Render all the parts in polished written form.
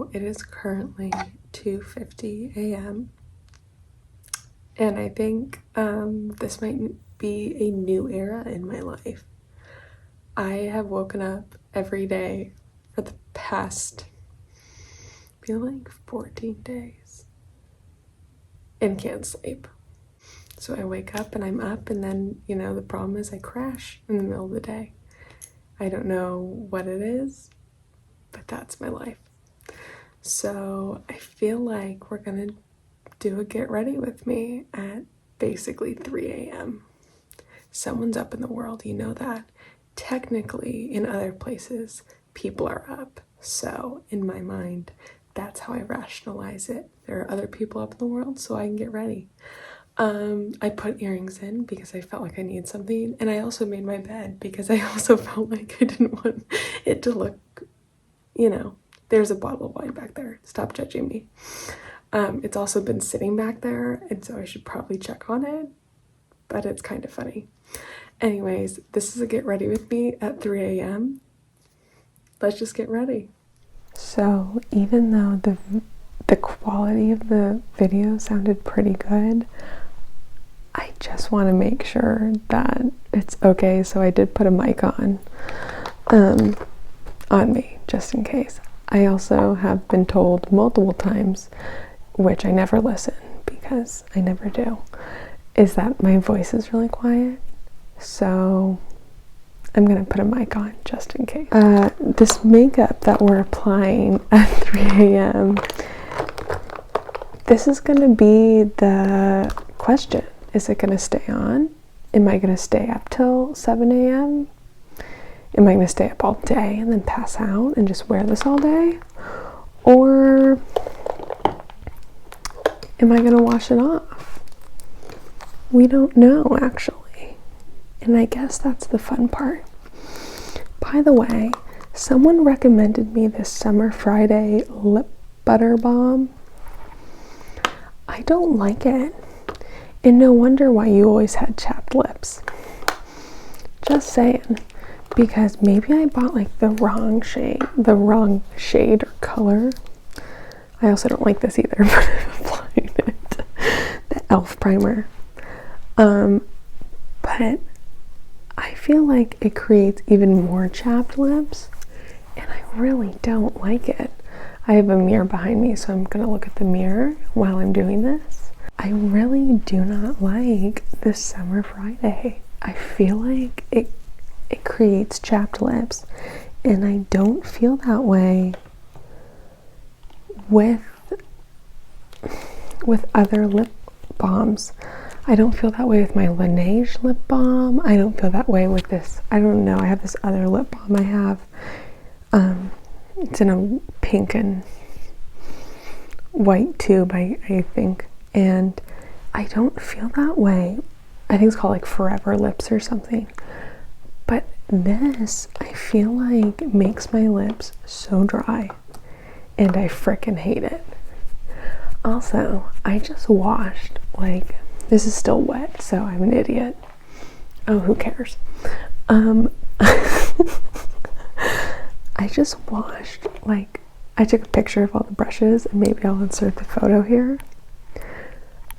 So it is currently 2:50 a.m. and I think this might be a new era in my life. I have woken up every day for the past, I feel like 14 days and can't sleep. So I wake up and I'm up, and then, you know, the problem is I crash in the middle of the day. I don't know what it is, but that's my life. So I feel like we're gonna do a get ready with me at basically 3 a.m. Someone's up in the world, you know that. Technically, in other places, people are up. So in my mind, that's how I rationalize it. There are other people up in the world, so I can get ready. I put earrings in because I felt like I needed something, and I also made my bed because I also felt like I didn't want it to look, you know, there's a bottle of wine back there. Stop judging me. It's also been sitting back there, and so I should probably check on it, but it's kind of funny. Anyways, this is a get ready with me at 3 a.m. Let's just get ready. So even though the quality of the video sounded pretty good, I just want to make sure that it's okay, so I did put a mic on me, just in case. I also have been told multiple times, which I never listen because I never do, is that my voice is really quiet. So I'm gonna put a mic on just in case. This makeup that we're applying at 3 a.m., this is gonna be the question. Is it gonna stay on? Am I gonna stay up till 7 a.m.? Am I gonna stay up all day and then pass out and just wear this all day? Or am I gonna wash it off? We don't know, actually. And I guess that's the fun part. By the way, someone recommended me this Summer Friday lip butter balm. I don't like it. And no wonder why you always had chapped lips. Just saying. Because maybe I bought like the wrong shade or color. I also don't like this either, but I'm applying it. The e.l.f. primer. But I feel like it creates even more chapped lips, and I really don't like it. I have a mirror behind me, so I'm gonna look at the mirror while I'm doing this. I really do not like this Summer Friday. I feel like it creates chapped lips, and I don't feel that way with other lip balms. I don't feel that way with my Laneige lip balm. I don't feel that way with this. I don't know. I have this other lip balm I have. It's in a pink and white tube, I think. And I don't feel that way. I think it's called like Forever Lips or something. But this, I feel like, makes my lips so dry. And I frickin' hate it. Also, I just washed, like, this is still wet, so I'm an idiot. Oh, who cares? I just washed, like, I took a picture of all the brushes, and maybe I'll insert the photo here.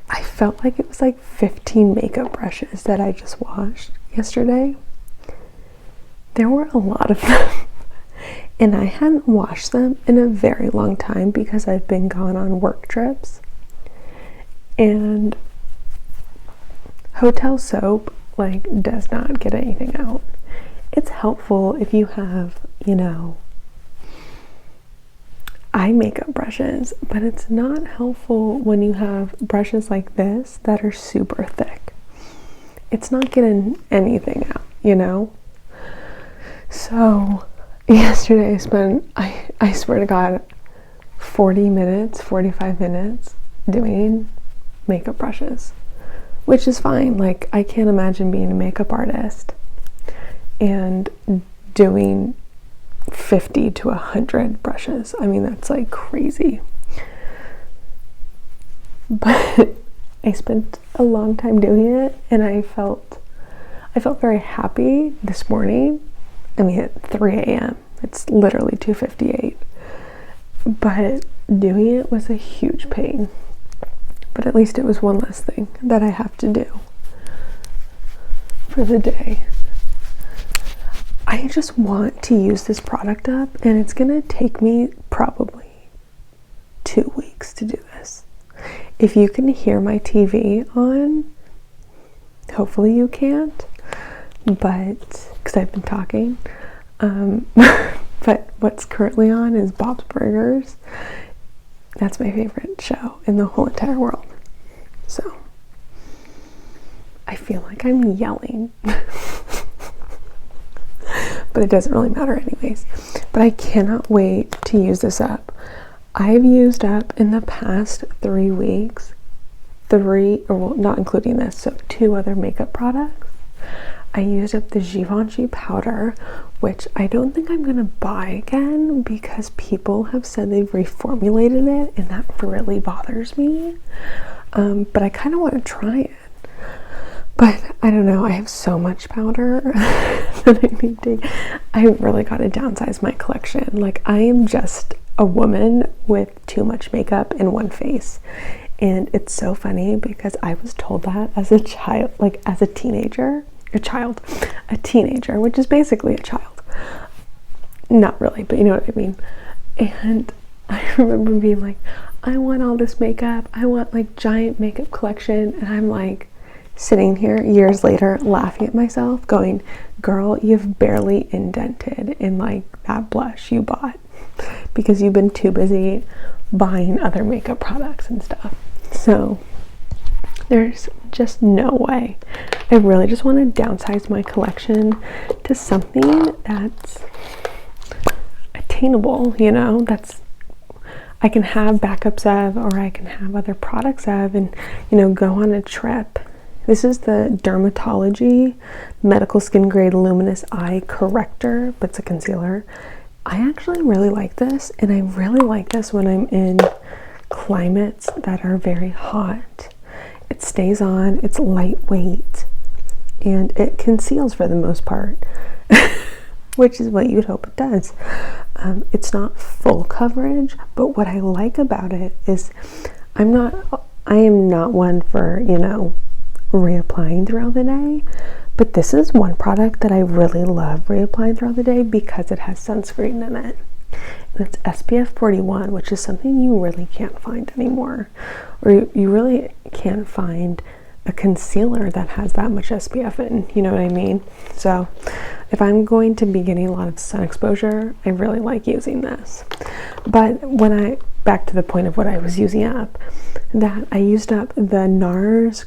I felt like it was like 15 makeup brushes that I just washed yesterday. There were a lot of them, and I hadn't washed them in a very long time because I've been gone on work trips. And hotel soap, like, does not get anything out. It's helpful if you have, you know, eye makeup brushes, but it's not helpful when you have brushes like this that are super thick. It's not getting anything out, you know? So yesterday I swear to God, 45 minutes doing makeup brushes, which is fine. Like, I can't imagine being a makeup artist and doing 50 to 100 brushes. I mean, that's like crazy. But I spent a long time doing it, and I felt very happy this morning. I mean, at 3 a.m. It's literally 2:58. but doing it was a huge pain. But at least it was one less thing that I have to do for the day. I just want to use this product up, and it's gonna take me probably 2 weeks to do this. If you can hear my TV on, hopefully you can't, but because I've been talking, but what's currently on is Bob's Burgers. That's my favorite show in the whole entire world. So I feel like I'm yelling. But it doesn't really matter anyways. But I cannot wait to use this up. I've used up in the past 3 weeks, not including this, so 2 other makeup products. I used up the Givenchy powder, which I don't think I'm gonna buy again because people have said they've reformulated it, and that really bothers me. But I kind of want to try it. But I don't know, I have so much powder that I really got to downsize my collection. Like, I am just a woman with too much makeup in one face. And it's so funny because I was told that as a child, like as a teenager, which is basically a child. Not really, but you know what I mean. And I remember being like, I want all this makeup. I want like giant makeup collection. And I'm like, sitting here years later laughing at myself going, girl, you've barely indented in like that blush you bought because you've been too busy buying other makeup products and stuff. So there's just no way. I really just want to downsize my collection to something that's attainable, you know, that's I can have backups of, or I can have other products of, and you know, go on a trip. This is the DRMTLGY Medical Skin Grade Luminous Eye Corrector, but it's a concealer. I actually really like this, and I really like this when I'm in climates that are very hot. It stays on, it's lightweight, and it conceals for the most part, which is what you'd hope it does. It's not full coverage, but what I like about it is I am not one for, you know, reapplying throughout the day, but this is one product that I really love reapplying throughout the day because it has sunscreen in it, and it's SPF 41, which is something you really can't find anymore, or you really can't find a concealer that has that much SPF in, you know what I mean? So if I'm going to be getting a lot of sun exposure, I really like using this. But back to the point of what I was using up, that I used up the NARS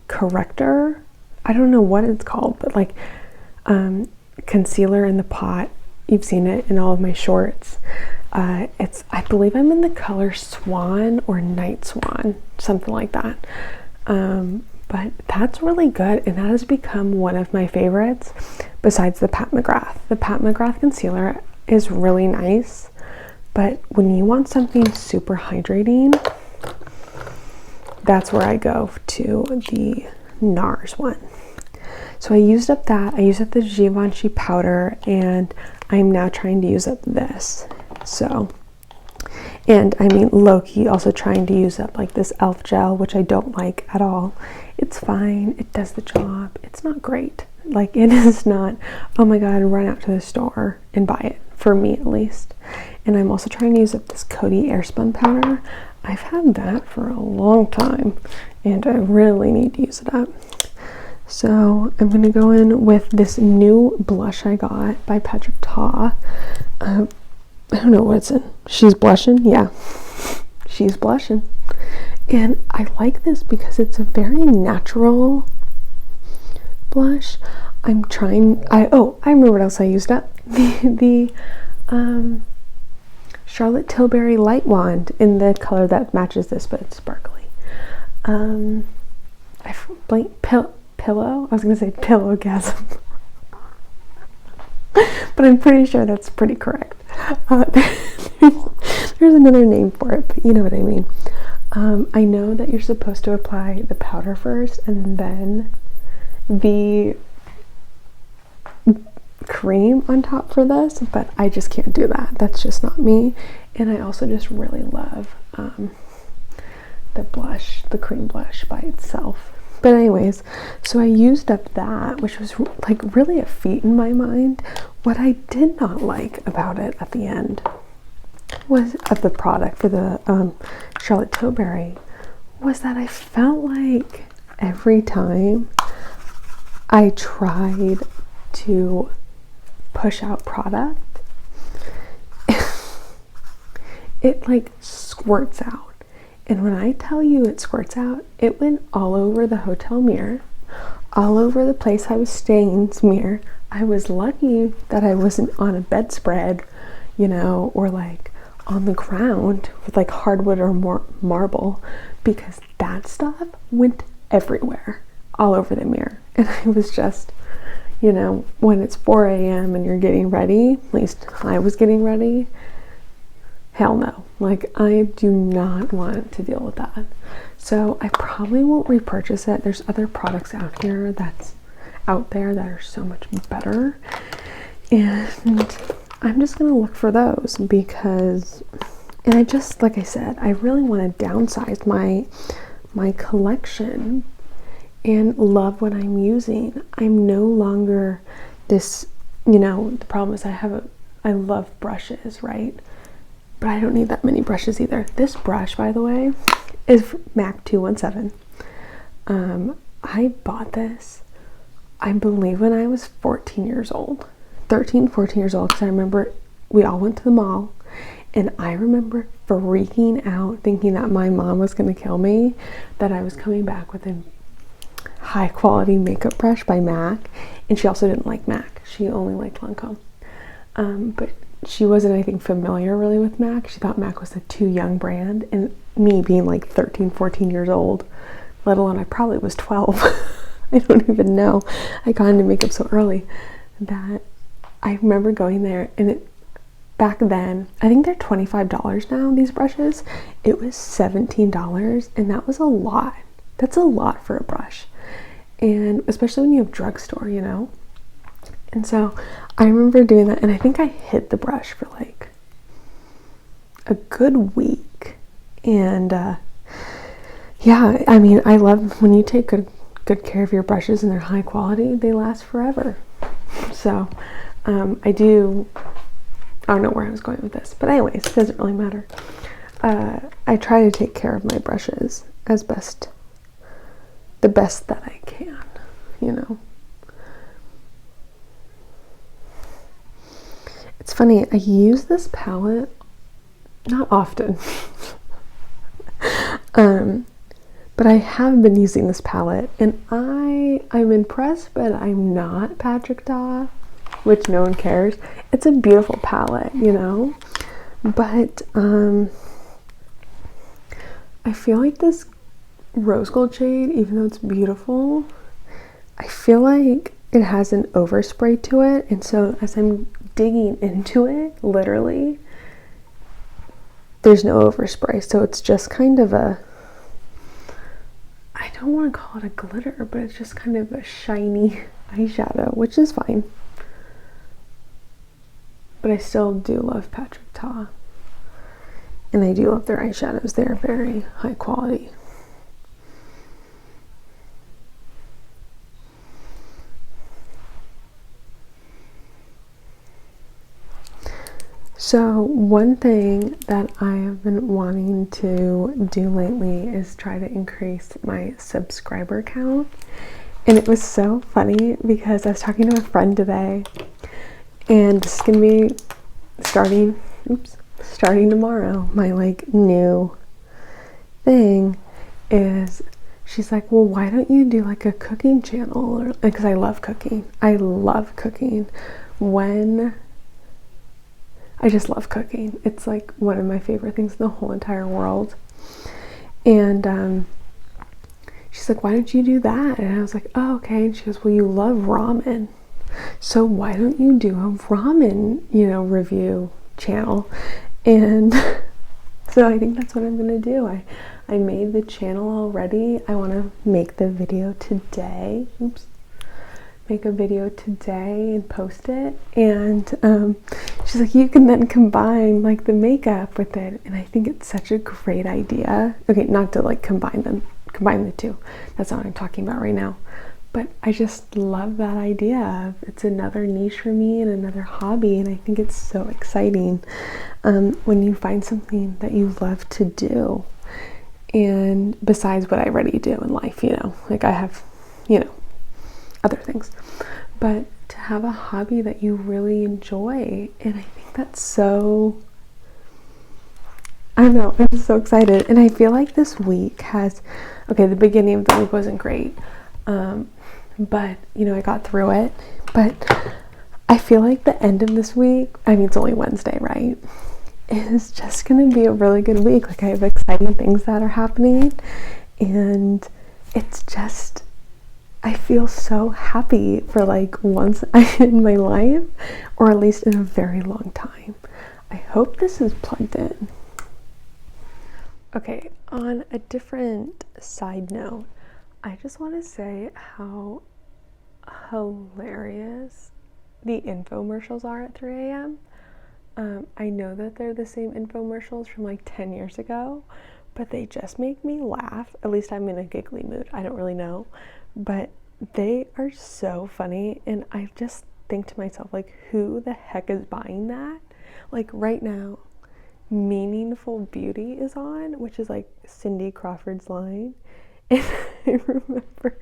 corrector, I don't know what it's called, but like concealer in the pot. You've seen it in all of my shorts. I believe I'm in the color Swan or Night Swan, something like that. But that's really good, and that has become one of my favorites besides the Pat McGrath. The Pat McGrath concealer is really nice, but when you want something super hydrating, that's where I go to the NARS one. So I used up that. I used up the Givenchy powder, and I'm now trying to use up this. So, and I mean, low-key also trying to use up like this e.l.f. gel, which I don't like at all. It's fine. It does the job. It's not great. Like, it is not, oh my god, run out to the store and buy it, for me at least. And I'm also trying to use up this Coty Airspun powder. I've had that for a long time, and I really need to use it up. So I'm going to go in with this new blush I got by Patrick Ta. I don't know what it's in. She's blushing? Yeah, she's blushing. And I like this because it's a very natural blush. I remember what else I used up. The Charlotte Tilbury Light Wand in the color that matches this, but it's sparkly. Pillow? I was going to say pillowgasm. But I'm pretty sure that's pretty correct. There's another name for it, but you know what I mean. I know that you're supposed to apply the powder first and then the cream on top for this, but I just can't do that. That's just not me. And I also just really love the blush, the cream blush by itself. But anyways, so I used up that, which was like really a feat in my mind. What I did not like about it at the end was of the product for the Charlotte Tilbury was that I felt like every time I tried to push out product, it like squirts out. And when I tell you it squirts out, it went all over the hotel mirror, all over the place I was staying's mirror. I was lucky that I wasn't on a bedspread, you know, or like on the ground with like hardwood or more marble, because that stuff went everywhere, all over the mirror. And I was just, you know, when it's 4 a.m. and you're getting ready, at least I was getting ready, hell no. Like, I do not want to deal with that. So I probably won't repurchase it. There's other products out there that are so much better. And I'm just gonna look for those because, and I just, like I said, I really want to downsize my collection and love what I'm using. I'm no longer this, you know, the problem is I love brushes, right? But I don't need that many brushes either. This brush, by the way, is MAC 217. I bought this, I believe, when I was 14 years old. 13, 14 years old, because I remember we all went to the mall, and I remember freaking out thinking that my mom was going to kill me, that I was coming back with a high quality makeup brush by MAC, and she also didn't like MAC. She only liked Lancome. But she wasn't, I think, familiar really with MAC. She thought MAC was a too young brand, and me being like 13, 14 years old, let alone I probably was 12. I don't even know. I got into makeup so early that I remember going there, and back then, I think they're $25 now, these brushes. It was $17, and that was a lot. That's a lot for a brush. And especially when you have drugstore, you know? And so I remember doing that, and I think I hid the brush for like a good week. And yeah, I mean, I love when you take good care of your brushes and they're high quality, they last forever. So I don't know where I was going with this, but anyways, it doesn't really matter. I try to take care of my brushes as the best that I can, you know. It's funny, I use this palette not often, but I have been using this palette, and I'm impressed, but I'm not Patrick Ta, which no one cares. It's a beautiful palette, you know, but I feel like this rose gold shade, even though it's beautiful, I feel like it has an overspray to it, and so as I'm digging into it, literally, there's no overspray, so it's just kind of a, I don't want to call it a glitter, but it's just kind of a shiny eyeshadow, which is fine. But I still do love Patrick Ta, and I do love their eyeshadows. They're very high quality. So one thing that I have been wanting to do lately is try to increase my subscriber count. And it was so funny because I was talking to a friend today, and this is gonna be starting tomorrow. My like new thing is, she's like, well, why don't you do like a cooking channel? Or because I love cooking. I just love cooking. It's like one of my favorite things in the whole entire world. And she's like, why don't you do that? And I was like, oh, okay. And she goes, well, you love ramen, so why don't you do a ramen, you know, review channel? And so I think that's what I'm gonna do. I made the channel already. I want to make the video today. make a video today and post it, and she's like, you can then combine like the makeup with it, and I think it's such a great idea. Okay, not to like combine the two, that's not what I'm talking about right now, but I just love that idea. It's another niche for me and another hobby, and I think it's so exciting when you find something that you love to do, and besides what I already do in life, you know, like I have, you know, other things, but to have a hobby that you really enjoy, and I think that's so, I don't know, I'm so excited. And I feel like this week has, okay, the beginning of the week wasn't great, but you know, I got through it, but I feel like the end of this week, I mean, it's only Wednesday, right, is just gonna be a really good week. Like I have exciting things that are happening, and it's just, I feel so happy for like once in my life, or at least in a very long time. I hope this is plugged in. Okay, on a different side note, I just want to say how hilarious the infomercials are at 3 a.m. I know that they're the same infomercials from like 10 years ago, but they just make me laugh. At least I'm in a giggly mood. I don't really know, but they are so funny, and I just think to myself, like, who the heck is buying that? Like right now, Meaningful Beauty is on, which is like Cindy Crawford's line, and I remember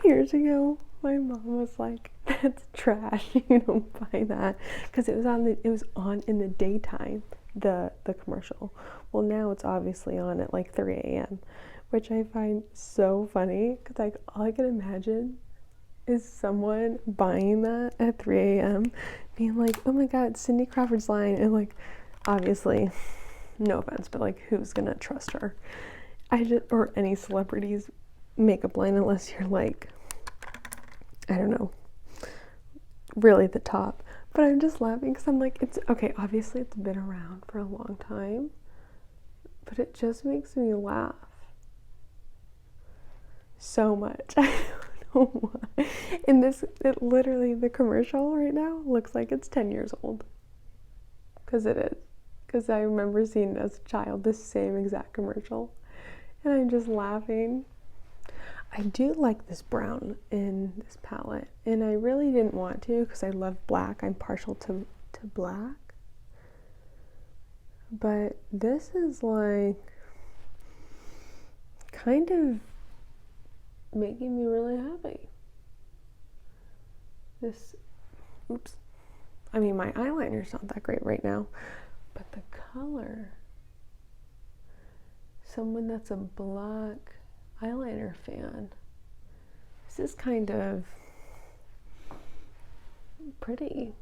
years ago my mom was like, that's trash, you don't buy that, because it was on in the daytime, the commercial. Well, now it's obviously on at like 3 a.m, which I find so funny, because like all I can imagine is someone buying that at 3 a.m, being like, oh my god, Cindy Crawford's line, and like, obviously, no offense, but like, who's gonna trust her? Or any celebrity's makeup line, unless you're like, I don't know, really the top. But I'm just laughing because I'm like, it's okay, obviously it's been around for a long time, but it just makes me laugh so much. I don't know why. And it literally, the commercial right now looks like it's 10 years old, because it is, because I remember seeing it as a child, this same exact commercial, and I'm just laughing. I do like this brown in this palette, and I really didn't want to because I love black. I'm partial to black, but this is like kind of making me really happy. Oops. I mean, my eyeliner's not that great right now, but the color, someone that's a black eyeliner fan, this is kind of pretty.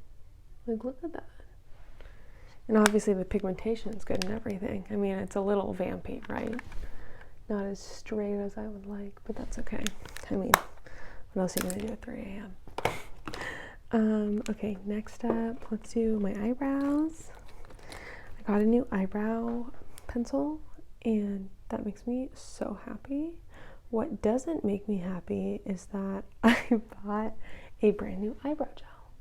Like, look at that. And obviously the pigmentation is good and everything. I mean, it's a little vampy, right? Not as straight as I would like, but that's okay. I mean, what else are you gonna do at 3 a.m? Okay, next up, let's do my eyebrows. I got a new eyebrow pencil, and that makes me so happy. What doesn't make me happy is that I bought a brand new eyebrow gel.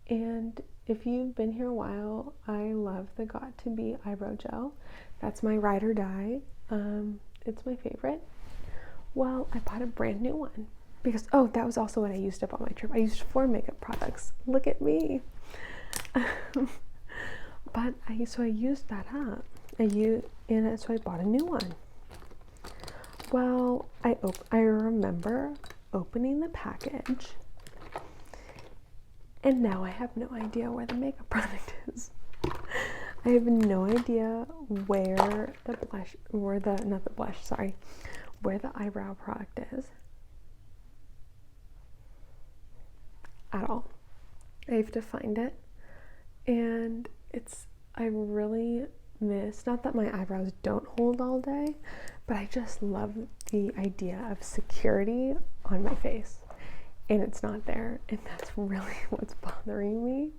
And if you've been here a while, I love the Got To Be eyebrow gel. That's my ride or die. It's my favorite. Well, I bought a brand new one because, oh, that was also what I used up on my trip. I used 4 makeup products. Look at me. But I used that up. So I bought a new one. Well, I remember opening the package, and now I have no idea where the makeup product is. I have no idea where the eyebrow product is at all. I have to find it, and I really miss, not that my eyebrows don't hold all day, but I just love the idea of security on my face, and it's not there, and that's really what's bothering me.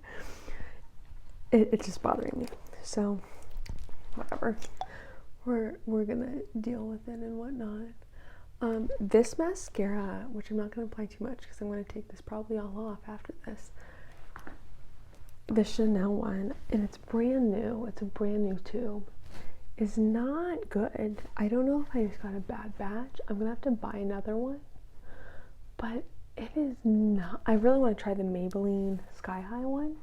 It's just bothering me. So whatever, we're gonna deal with it and whatnot. This mascara, which I'm not going to apply too much because I'm going to take this probably all off after this. The Chanel one, and it's brand new. It's a brand new tube. Is not good. I don't know if I just got a bad batch. I'm going to have to buy another one. But it is not. I really want to try the Maybelline Sky High one.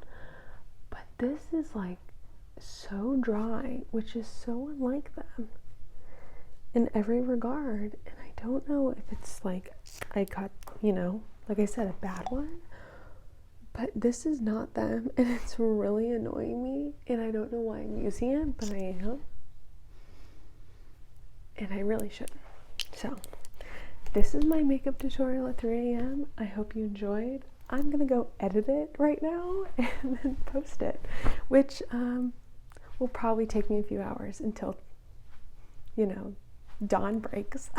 But this is like so dry, which is so unlike them in every regard. And I don't know if it's like I got, you know, like I said, a bad one, but this is not them, and it's really annoying me, and I don't know why I'm using it, but I am, and I really shouldn't. So this is my makeup tutorial at 3 a.m. I hope you enjoyed. I'm gonna go edit it right now and then post it, which will probably take me a few hours until, you know, dawn breaks.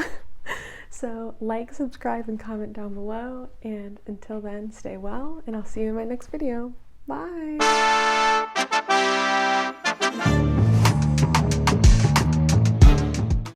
So like, subscribe, and comment down below, and until then, stay well, and I'll see you in my next video. Bye!